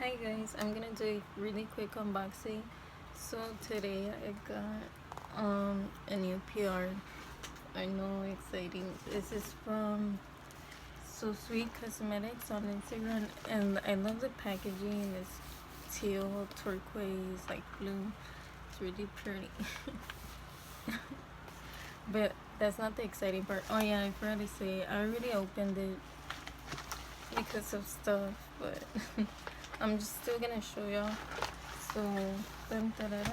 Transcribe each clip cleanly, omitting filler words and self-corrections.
Hi guys, I'm gonna do a really quick unboxing. So today I got a new PR. I know, exciting. This is from SOSWEETCOSMETICSS on Instagram, and I love the packaging. It's teal, turquoise, like blue. It's really pretty. But that's not the exciting part. Oh yeah, I forgot to say, I already opened it because of stuff, but I'm just still gonna show y'all. So dun, da, da, da.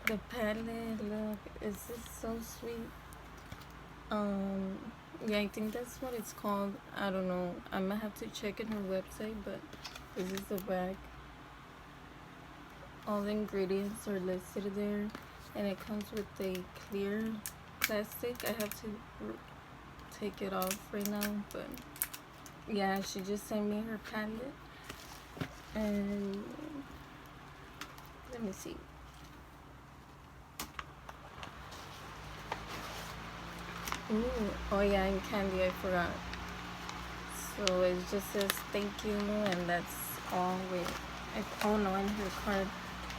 The palette, look, is this so sweet? Yeah, I think that's what it's called. I don't know, I might have to check in her website, but this is the bag. All the ingredients are listed there, and it comes with a clear plastic. I have to take it off right now, but yeah, she just sent me her palette. And let me see. Ooh, oh yeah, and candy, I forgot. So it just says thank you, and that's all. Wait, oh no, and her card,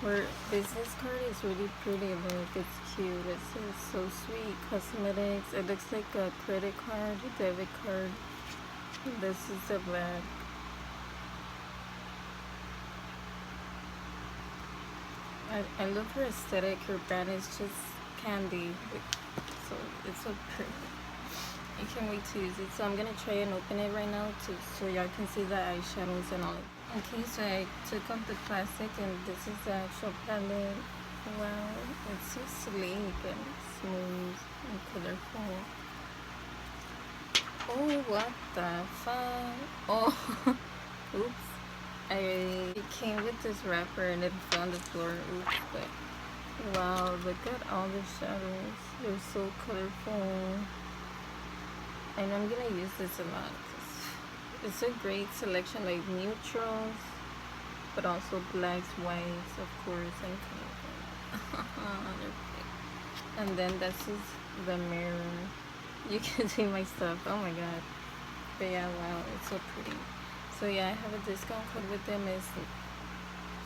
her business card is really pretty. Look, it's cute. It says So Sweet Cosmetics. It looks like a credit card, a debit card. This is the back. I love her aesthetic. Her brand is just candy, so it's so pretty. I can't wait to use it. So I'm gonna try and open it right now so y'all can see the eyeshadows and all. Okay, so I took off the plastic, and this is the actual palette. Wow, it's so sleek and smooth and colorful. Oh, what the fuck? Oh, oops. It came with this wrapper and it fell on the floor. Oops, but wow, look at all the shadows. They're so colorful. And I'm gonna use this a lot. It's a great selection, like neutrals, but also blacks, whites, of course, and colorful. And then this is the mirror. You can see my stuff. Oh my god. But yeah, wow, it's so pretty. So yeah, I have a discount code with them. It's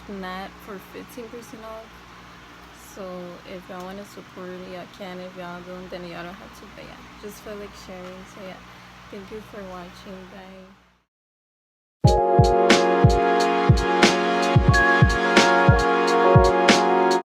not for 15% off. So if y'all want to support, y'all can. If y'all don't, then y'all don't have to. But yeah, just feel like sharing. So yeah, thank you for watching. Bye.